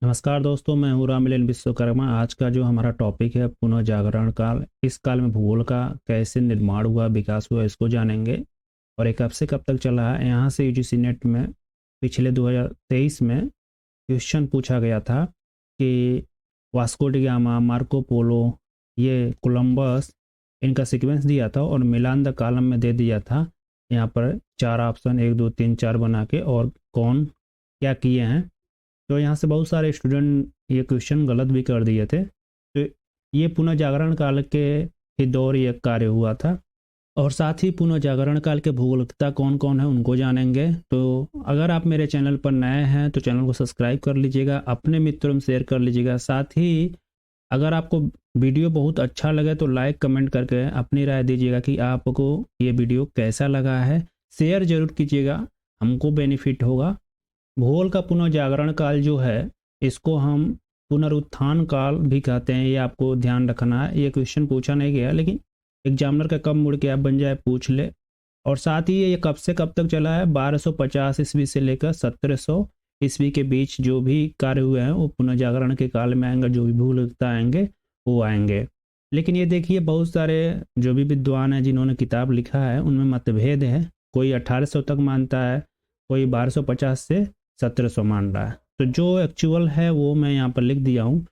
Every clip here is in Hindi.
नमस्कार दोस्तों, मैं हूँ राममिलन विश्वकर्मा। आज का जो हमारा टॉपिक है पुनः जागरण काल। इस काल में भूगोल का कैसे निर्माण हुआ, विकास हुआ, इसको जानेंगे। और ये कब से कब तक चला है। यहाँ से यूजीसी नेट में पिछले 2023 में क्वेश्चन पूछा गया था कि Vasco D gamma, Marco Polo, ये कोलंबस, इनका सीक्वेंस दिया था और मिलान द कॉलम में दे दिया था। यहाँ पर 4 ऑप्शन 1 2 3 4 बना के और कौन क्या किए हैं। तो यहाँ से बहुत सारे स्टूडेंट ये क्वेश्चन गलत भी कर दिए थे। तो ये पुनः जागरण काल के ही दौर ये कार्य हुआ था। और साथ ही पुनः जागरण काल के भूगोलकता कौन कौन है उनको जानेंगे। तो अगर आप मेरे चैनल पर नए हैं तो चैनल को सब्सक्राइब कर लीजिएगा, अपने मित्रों में शेयर कर लीजिएगा। साथ ही अगर आपको वीडियो बहुत अच्छा लगे तो लाइक कमेंट करके अपनी राय दीजिएगा कि आपको ये वीडियो कैसा लगा है। शेयर जरूर कीजिएगा, हमको बेनिफिट होगा। भूगोल का पुनर्जागरण काल जो है इसको हम पुनरुत्थान काल भी कहते हैं। ये आपको ध्यान रखना है। ये क्वेश्चन पूछा नहीं गया, लेकिन एग्जामिनर का कब मुड़ के आप बन जाए पूछ ले। और साथ ही ये कब से कब तक चला है, 1250 ईस्वी से लेकर 1700 ईस्वी के बीच जो भी कार्य हुए हैं वो पुनर्जागरण के काल में आएंगे। जो भी भूगोलकता आएंगे वो आएंगे। लेकिन ये देखिए, बहुत सारे जो भी विद्वान हैं जिन्होंने किताब लिखा है उनमें मतभेद है। कोई 1800 तक मानता है, कोई 1250 से 1700 मान रहा है। तो जो एक्चुअल है वो मैं यहाँ पर लिख दिया हूँ।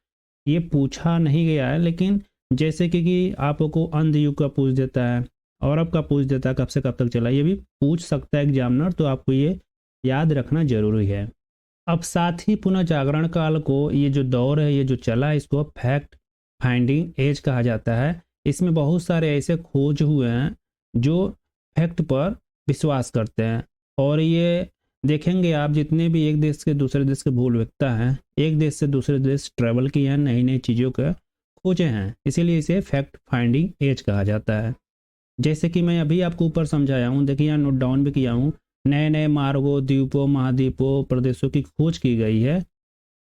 ये पूछा नहीं गया है, लेकिन जैसे कि आपको अंध युग का पूछ देता है और अब का पूछ देता है कब से कब तक चला, ये भी पूछ सकता है एग्जामिनर। तो आपको ये याद रखना जरूरी है। अब साथ ही पुनः जागरण काल को, ये जो दौर है ये जो चला, इसको फैक्ट फाइंडिंग एज कहा जाता है। इसमें बहुत सारे ऐसे खोज हुए हैं जो फैक्ट पर विश्वास करते हैं। और ये देखेंगे आप, जितने भी एक देश के दूसरे देश के भूगोलवेत्ता हैं, एक देश से दूसरे देश ट्रैवल किए हैं, नई नई चीज़ों के खोजे हैं, इसीलिए इसे फैक्ट फाइंडिंग एज कहा जाता है। जैसे कि मैं अभी आपको ऊपर समझाया हूँ, देखिए यहाँ नोट डाउन भी किया हूँ। नए नए मार्गों, द्वीपों, महाद्वीपों, प्रदेशों की खोज की गई है।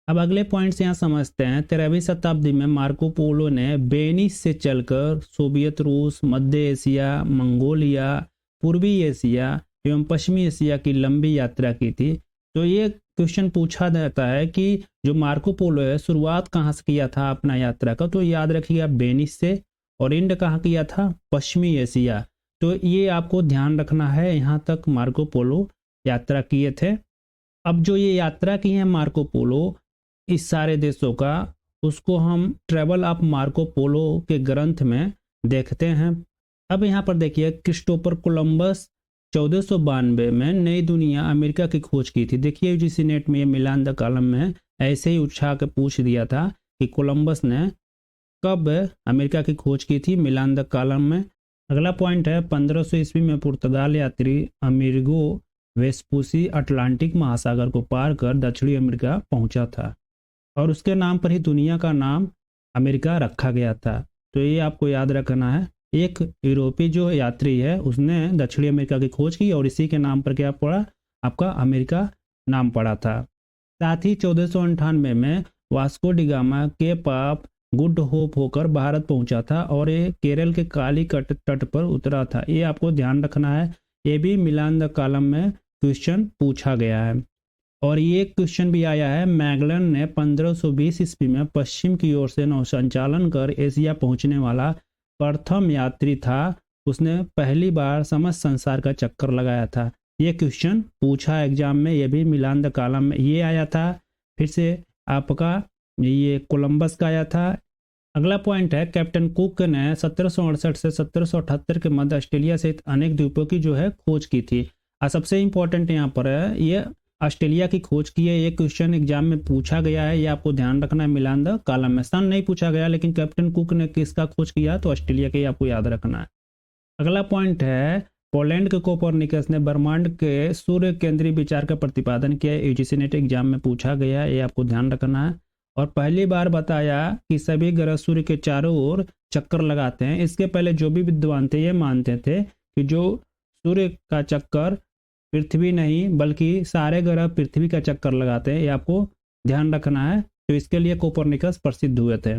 अब अगले पॉइंट से यहाँ समझते हैं। 13वीं शताब्दी में मार्को पोलो ने वेनिस से चलकर सोवियत रूस, मध्य एशिया, मंगोलिया, पूर्वी एशिया एवं पश्चिमी एशिया की लंबी यात्रा की थी। तो ये क्वेश्चन पूछा जाता है कि जो मार्को पोलो है शुरुआत कहाँ से किया था अपना यात्रा का, तो याद रखिएगा वेनिस से। और एंड कहाँ किया था, पश्चिमी एशिया। तो ये आपको ध्यान रखना है, यहाँ तक मार्को पोलो यात्रा किए थे। अब जो ये यात्रा की है मार्को पोलो इस सारे देशों का, उसको हम ट्रेवल ऑफ मार्को पोलो के ग्रंथ में देखते हैं। अब यहाँ पर देखिए, क्रिस्टोफर कोलंबस 1492 में नई दुनिया अमेरिका की खोज की थी। देखिए यूजीसी नेट में ये मिलान द कॉलम में ऐसे ही उठा के पूछ दिया था कि कोलंबस ने कब अमेरिका की खोज की थी, मिलान द कॉलम में। अगला पॉइंट है, 1500 ईस्वी में पुर्तगाल यात्री अमेरिगो वेस्पूसी अटलांटिक महासागर को पार कर दक्षिणी अमेरिका पहुंचा था और उसके नाम पर ही दुनिया का नाम अमेरिका रखा गया था। तो ये आपको याद रखना है। एक यूरोपीय जो यात्री है उसने दक्षिणी अमेरिका की खोज की और इसी के नाम पर क्या पड़ा, आपका अमेरिका नाम पड़ा था। साथ ही 1498 में वास्को डी गामा के पाप गुड होप होकर भारत पहुंचा था और ये केरल के काली तट पर उतरा था। ये आपको ध्यान रखना है। ये भी मिलान द कॉलम में क्वेश्चन पूछा गया है। और ये क्वेश्चन भी आया है, मैगलन ने 1520 ईस्वी में पश्चिम की ओर से नौसंचालन कर एशिया पहुंचने वाला प्रथम यात्री था। उसने पहली बार समस्त संसार का चक्कर लगाया था। ये क्वेश्चन पूछा एग्जाम में, ये भी मिलान द कॉलम में ये आया था। फिर से आपका ये कोलंबस का आया था। अगला पॉइंट है, कैप्टन कुक ने 1768 से 1778 के मध्य ऑस्ट्रेलिया सहित अनेक द्वीपों की जो है खोज की थी। और सबसे इंपॉर्टेंट यहाँ पर है, ये ऑस्ट्रेलिया की खोज की है। ये क्वेश्चन एग्जाम में पूछा गया है, ये आपको ध्यान रखना है। मिलान द कॉलम में सन नहीं पूछा गया, लेकिन कैप्टन कुक ने किसका खोज किया, तो ऑस्ट्रेलिया के, आपको याद रखना है। अगला पॉइंट है, पोलैंड के कोपरनिकस ने ब्रह्मांड के सूर्य केंद्रीय विचार का प्रतिपादन किया। यूजीसी नेट एग्जाम में पूछा गया, ये आपको ध्यान रखना है। और पहली बार बताया कि सभी ग्रह सूर्य के चारों ओर चक्कर लगाते हैं। इसके पहले जो भी विद्वान थे ये मानते थे कि जो सूर्य का चक्कर पृथ्वी नहीं बल्कि सारे ग्रह पृथ्वी का चक्कर लगाते हैं, ये आपको ध्यान रखना है। तो इसके लिए कोपरनिकस प्रसिद्ध हुए थे।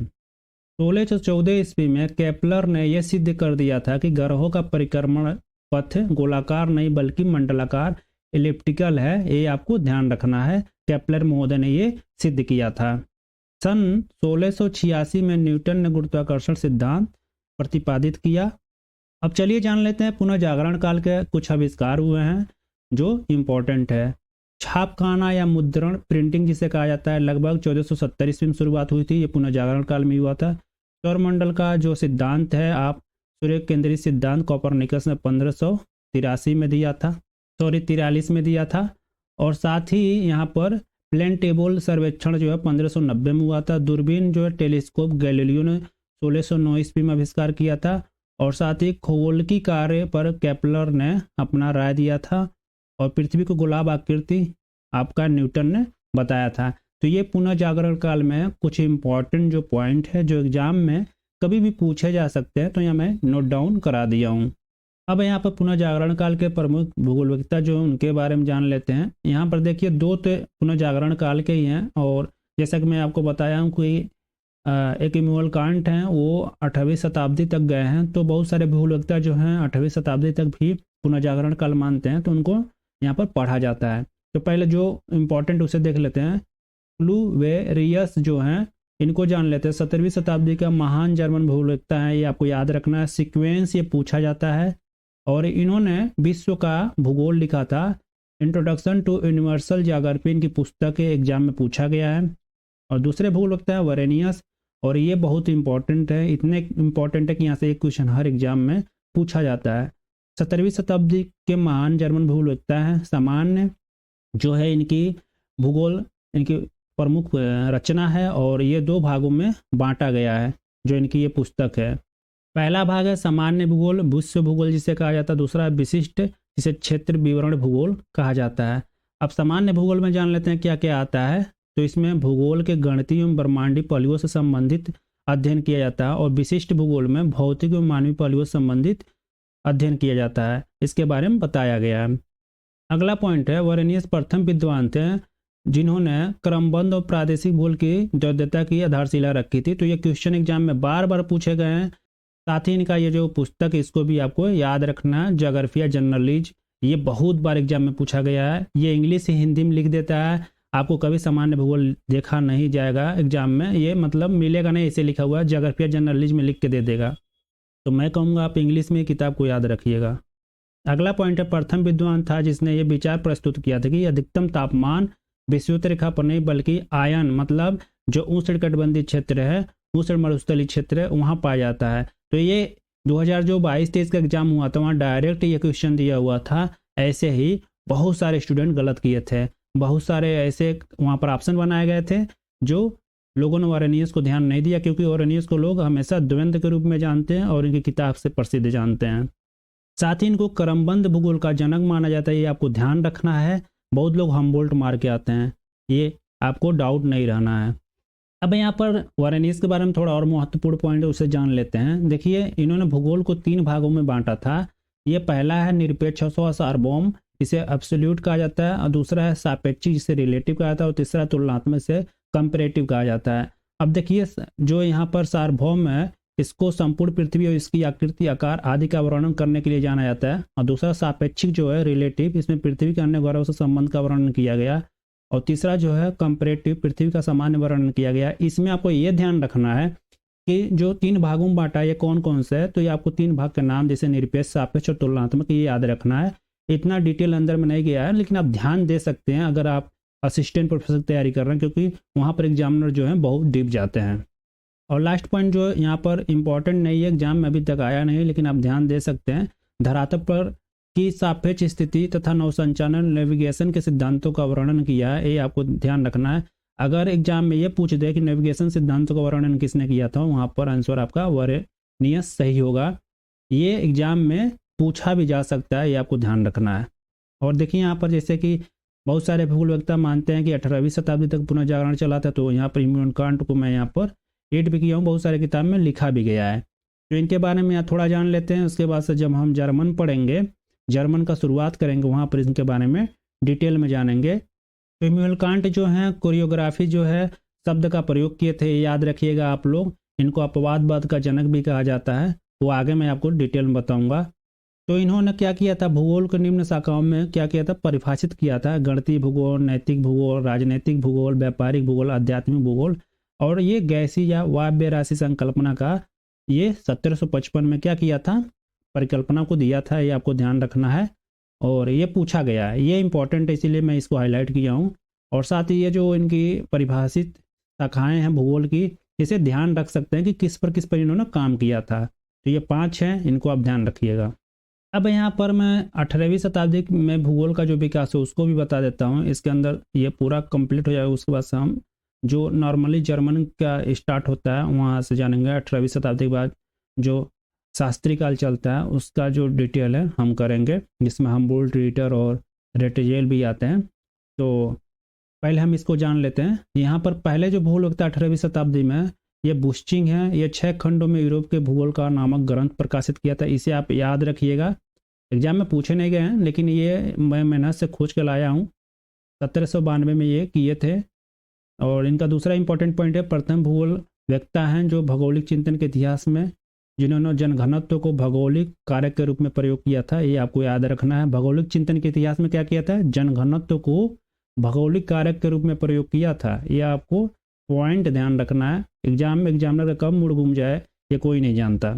1614 ईस्वी में केपलर ने यह सिद्ध कर दिया था कि ग्रहों का परिक्रमण पथ गोलाकार नहीं बल्कि मंडलाकार इलिप्टिकल है। ये आपको ध्यान रखना है। केपलर महोदय ने ये सिद्ध किया था। सन 1686 में न्यूटन ने गुरुत्वाकर्षण सिद्धांत प्रतिपादित किया। अब चलिए जान लेते हैं पुनः जागरण काल के कुछ आविष्कार हुए हैं जो इम्पोर्टेंट है। छापखाना या मुद्रण प्रिंटिंग जिसे कहा जाता है लगभग 1470 ईस्वी में शुरुआत हुई थी। ये पुनः जागरण काल में हुआ था। सौरमंडल का जो सिद्धांत है आप सूर्य केंद्रित सिद्धांत कोपरनिकस ने 1583 में दिया था, 43 में दिया था। और साथ ही यहाँ पर प्लेन टेबल सर्वेक्षण जो है 1590 में हुआ था। दूरबीन जो है टेलीस्कोप गैलीलियो ने 1609 ईस्वी में आविष्कार किया था। और साथ ही खगोल की कार्य पर केपलर ने अपना राय दिया था। और पृथ्वी को गोलाभ आकृति आपका न्यूटन ने बताया था। तो ये पुनः जागरण काल में कुछ इंपॉर्टेंट जो पॉइंट है जो एग्जाम में कभी भी पूछे जा सकते हैं, तो यहाँ मैं नोट डाउन करा दिया हूँ। अब यहाँ पर पुनः जागरण काल के प्रमुख भूगोलविदता जो उनके बारे में जान लेते हैं। यहाँ पर देखिए दो तो पुनः जागरण काल के ही हैं, और जैसा कि मैं आपको बताया हूँ कि एक इमैनुएल कांट हैं वो 8वीं शताब्दी तक गए हैं। तो बहुत सारे भूगोलविदता जो हैं 8वीं शताब्दी तक भी पुनः जागरण काल मानते हैं, तो उनको यहाँ पर पढ़ा जाता है। तो पहले जो इम्पोर्टेंट उसे देख लेते हैं। प्लूवेरियस जो हैं इनको जान लेते हैं। 17वीं शताब्दी का महान जर्मन भूगोलविदता है, ये आपको याद रखना है। सीक्वेंस ये पूछा जाता है। और इन्होंने विश्व का भूगोल लिखा था। इंट्रोडक्शन टू यूनिवर्सल ज्योग्राफी इनकी पुस्तक एग्जाम में पूछा गया है। और दूसरे भूगोलविदता है वरेनियस, और ये बहुत इंपॉर्टेंट है। इतने इंपॉर्टेंट है कि यहाँ से एक क्वेश्चन हर एग्जाम में पूछा जाता है। 17वीं शताब्दी के महान जर्मन भूगोलविदता है। सामान्य जो है इनकी भूगोल इनकी प्रमुख रचना है, और ये 2 भागों में बांटा गया है जो इनकी ये पुस्तक है। पहला भाग है सामान्य भूगोल, विश्व भूगोल जिसे कहा जाता है। दूसरा है विशिष्ट, जिसे क्षेत्र विवरण भूगोल कहा जाता है। अब सामान्य भूगोल में जान लेते हैं क्या क्या आता है। तो इसमें भूगोल के गणितीय एवं ब्रह्मांडीय पहलुओं से संबंधित अध्ययन किया जाता है। और विशिष्ट भूगोल में भौतिक एवं मानवीय पहलुओं से संबंधित अध्ययन किया जाता है। इसके बारे में बताया गया है। अगला पॉइंट है वरेनियस प्रथम विद्वान थे जिन्होंने क्रमबद्ध और प्रादेशिक भूगोल की द्वैधता की आधारशिला रखी थी। तो ये क्वेश्चन एग्जाम में बार बार पूछे गए हैं। साथ ही इनका ये जो पुस्तक इसको भी आपको याद रखना है, ज्योग्राफिया जनरलीज। ये बहुत बार एग्जाम में पूछा गया है। ये इंग्लिश से हिंदी में लिख देता है। आपको कभी सामान्य भूगोल देखा नहीं जाएगा एग्जाम में, ये मतलब मिलेगा नहीं, ऐसे लिखा हुआ है। ज्योग्राफिया जनरलीज में लिख के दे देगा। तो मैं कहूँगा आप इंग्लिश में किताब को याद रखिएगा। अगला पॉइंट है प्रथम विद्वान था जिसने ये विचार प्रस्तुत किया था कि अधिकतम तापमान विषुवत रेखा पर नहीं बल्कि आयन मतलब जो उष्णकटिबंधीय क्षेत्र है, उष्ण मरुस्थलीय क्षेत्र है, वहाँ पाया जाता है। तो ये 2022-23 का एग्जाम हुआ था, वहाँ डायरेक्ट ये क्वेश्चन दिया हुआ था। ऐसे ही बहुत सारे स्टूडेंट गलत किए थे। बहुत सारे ऐसे वहाँ पर ऑप्शन बनाए गए थे जो लोगों ने वरेनियस को ध्यान नहीं दिया, क्योंकि वरेनियस को लोग हमेशा द्वंद्व के रूप में जानते हैं और इनकी किताब से प्रसिद्ध जानते हैं। साथ ही इनको क्रमबद्ध भूगोल का जनक माना जाता है, ये आपको ध्यान रखना है। बहुत लोग हमबोल्ट मार के आते हैं, ये आपको डाउट नहीं रहना है। अब यहाँ पर वरेनियस के बारे में थोड़ा और महत्वपूर्ण पॉइंट है, उसे जान लेते हैं। देखिए इन्होंने भूगोल को 3 भागों में बांटा था। ये पहला है निरपेक्ष सार्वभौम, इसे एब्सोल्यूट कहा जाता है। और दूसरा है सापेक्षिक, जिसे रिलेटिव कहा जाता है। और तीसरा तुलनात्मक, से कंपेरेटिव कहा जाता है। अब देखिए जो यहाँ पर सार्वभौम है इसको संपूर्ण पृथ्वी और इसकी आकृति, आकार आदि का वर्णन करने के लिए जाना जाता है। और दूसरा सापेक्षिक जो है रिलेटिव, इसमें पृथ्वी के अन्य ग्रहों से संबंध का वर्णन किया गया। और तीसरा जो है कंपेरेटिव, पृथ्वी का सामान्य वर्णन किया गया। इसमें आपको ये ध्यान रखना है कि जो 3 भागों में बांटा ये कौन कौन से है। तो ये आपको 3 भाग के नाम जैसे निरपेक्ष, सापेक्ष और तुलनात्मक ये याद रखना है। इतना डिटेल अंदर में नहीं गया है, लेकिन आप ध्यान दे सकते हैं अगर आप असिस्टेंट प्रोफेसर की तैयारी कर रहे हैं, क्योंकि वहाँ पर एग्जामिनर जो है बहुत डीप जाते हैं। और लास्ट पॉइंट जो यहाँ पर इंपॉर्टेंट नहीं है, एग्जाम में अभी तक आया नहीं, लेकिन आप ध्यान दे सकते हैं। धरातल पर की सापेक्ष स्थिति तथा नौसंचालन नेविगेशन के सिद्धांतों का वर्णन किया है, ये आपको ध्यान रखना है। अगर एग्जाम में ये पूछ दे कि नेविगेशन सिद्धांतों का वर्णन किसने किया था, वहाँ पर आंसर आपका वरेनियस सही होगा। ये एग्जाम में पूछा भी जा सकता है, ये आपको ध्यान रखना है। और देखिए यहाँ पर जैसे कि बहुत सारे भूगोलविदता मानते हैं कि 18वीं शताब्दी तक पुनः जागरण चला था। तो यहाँ पर इमैनुएल कांट को मैं यहाँ पर एड भी किया हूँ, बहुत सारे किताब में लिखा भी गया है। तो इनके बारे में यहाँ थोड़ा जान लेते हैं। उसके बाद से जब हम जर्मन पढ़ेंगे, जर्मन का शुरुआत करेंगे, वहाँ पर इनके बारे में डिटेल में जानेंगे। तो इमैनुएल कांट जो है कोरियोग्राफी जो है शब्द का प्रयोग किए थे, याद रखिएगा आप लोग। इनको अपवादवाद का जनक भी कहा जाता है, वो आगे मैं आपको डिटेल में बताऊंगा। तो इन्होंने क्या किया था, भूगोल को निम्न शाखाओं में क्या किया था, परिभाषित किया था। गणितीय भूगोल, नैतिक भूगोल, राजनीतिक भूगोल, व्यापारिक भूगोल, आध्यात्मिक भूगोल। और ये गैसीय या वायव्य राशि संकल्पना का ये 1755 में क्या किया था, परिकल्पना को दिया था। ये आपको ध्यान रखना है और ये पूछा गया है, ये इंपॉर्टेंट है, इसीलिए मैं इसको हाईलाइट किया हूँ। और साथ ही ये जो इनकी परिभाषित शाखाएं हैं भूगोल की, इसे ध्यान रख सकते हैं कि किस पर इन्होंने काम किया था। तो ये 5 हैं, इनको आप ध्यान रखिएगा। अब यहाँ पर मैं 18वीं शताब्दी में भूगोल का जो विकास है उसको भी बता देता हूँ। इसके अंदर ये पूरा कंप्लीट हो जाएगा, उसके बाद से हम जो नॉर्मली जर्मन का स्टार्ट होता है वहाँ से जानेंगे। 18वीं शताब्दी के बाद जो शास्त्री काल चलता है उसका जो डिटेल है हम करेंगे, जिसमें हम्बोल्ट, रीटर और रेटेजेल भी आते हैं। तो पहले हम इसको जान लेते हैं। यहाँ पर पहले जो भूगोल होता है 18वीं शताब्दी में, ये बुश्चिंग है। ये 6 खंडों में यूरोप के भूगोल का नामक ग्रंथ प्रकाशित किया था। इसे आप याद रखिएगा, एग्जाम में पूछे नहीं गए हैं, लेकिन ये मैं मेहनत से खोज के लाया हूँ। 1792 में ये किए थे। और इनका दूसरा इंपॉर्टेंट पॉइंट है, प्रथम भूगोल वक्ता हैं जो भौगोलिक चिंतन के इतिहास में जिन्होंने जनघनत्व को भौगोलिक कारक के रूप में प्रयोग किया था। ये आपको याद रखना है। भौगोलिक चिंतन के इतिहास में क्या किया था, जनघनत्व को भौगोलिक कारक के रूप में प्रयोग किया था। ये आपको पॉइंट ध्यान रखना है, एग्जाम में एग्जामिनर का कब मूड घूम जाए ये कोई नहीं जानता।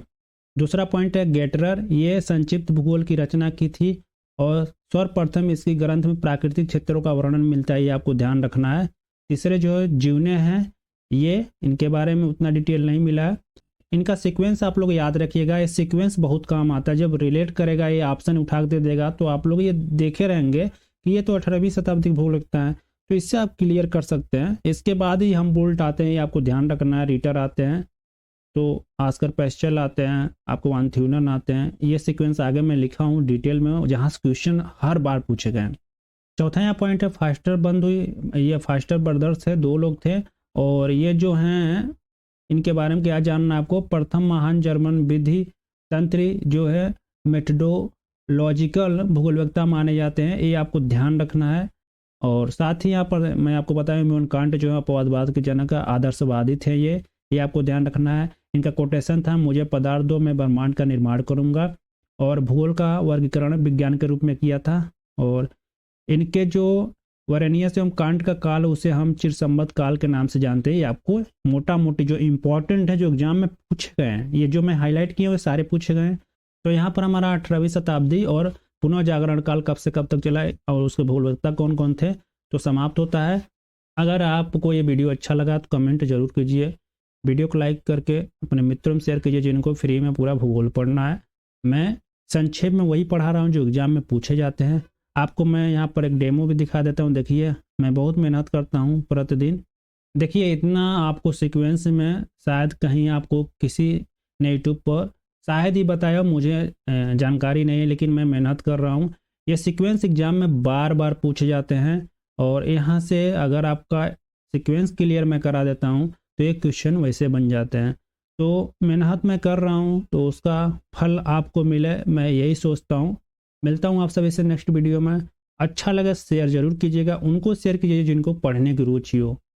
दूसरा पॉइंट है गेटरर, ये संक्षिप्त भूगोल की रचना की थी और सर्वप्रथम इसकी ग्रंथ में प्राकृतिक क्षेत्रों का वर्णन मिलता है, ये आपको ध्यान रखना है। तीसरे जो जीवने हैं, ये इनके बारे में उतना डिटेल नहीं मिला है। इनका सीक्वेंस आप लोग याद रखिएगा, ये सीक्वेंस बहुत काम आता है। जब रिलेट करेगा, ये ऑप्शन उठा के देगा तो आप लोग ये देखे रहेंगे कि ये तो 18वीं शताब्दी भूगोल लगता है, तो इससे आप क्लियर कर सकते हैं। इसके बाद ही हम बोल्ट आते हैं, ये आपको ध्यान रखना है। रीटर आते हैं, तो आस्कर पेस्चल आते हैं, आपको वानथ्यूनन आते हैं। ये सीक्वेंस आगे मैं लिखा हूँ डिटेल में, जहाँ से क्वेश्चन हर बार पूछे गए। चौथा यहाँ पॉइंट है फास्टर बंधु, ये फास्टर ब्रदर्स है, 2 लोग थे। और ये जो हैं इनके बारे में क्या जानना है आपको, प्रथम महान जर्मन विधि तंत्री जो है मेथडोलॉजिकल भूगोलवेत्ता माने जाते हैं, ये आपको ध्यान रखना है। और साथ ही यहाँ पर मैं आपको बताया इमैनुएल कांट जो है अपवादवाद के जनक आदर्शवादी थे, ये आपको ध्यान रखना है। इनका कोटेशन था, मुझे पदार्थ दो मैं ब्रह्मांड का निर्माण करूंगा। और भूगोल का वर्गीकरण विज्ञान के रूप में किया था। और इनके जो वरेनियस एवं कांट का काल, उसे हम चिरसंवत काल के नाम से जानते हैं। ये आपको मोटा मोटी जो इंपॉर्टेंट है, जो एग्जाम में पूछे गए हैं, ये जो मैं हाईलाइट किए वो सारे पूछे गए हैं। तो यहाँ पर हमारा 18वीं शताब्दी और पुनः जागरण काल कब से कब तक चला और उसके भूगोलवेत्ता कौन कौन थे तो समाप्त होता है। अगर आपको ये वीडियो अच्छा लगा तो कमेंट जरूर कीजिए, वीडियो को लाइक करके अपने मित्रों में शेयर कीजिए जिनको फ्री में पूरा भूगोल पढ़ना है। मैं संक्षेप में वही पढ़ा रहा हूँ जो एग्जाम में पूछे जाते हैं। आपको मैं यहाँ पर एक डेमो भी दिखा देता हूँ, देखिए मैं बहुत मेहनत करता हूँ प्रतिदिन। देखिए इतना आपको सीक्वेंस में शायद कहीं आपको किसी ने यूट्यूब पर शायद ही बताया, मुझे जानकारी नहीं है, लेकिन मैं मेहनत कर रहा हूँ। ये सीक्वेंस एग्जाम में बार बार पूछे जाते हैं और यहाँ से अगर आपका सीक्वेंस क्लियर मैं करा देता हूँ तो ये क्वेश्चन वैसे बन जाते हैं। तो मेहनत मैं कर रहा हूँ तो उसका फल आपको मिले, मैं यही सोचता हूँ। मिलता हूँ आप सभी से नेक्स्ट वीडियो में। अच्छा लगे शेयर जरूर कीजिएगा, उनको शेयर कीजिए जिनको पढ़ने की रुचि हो।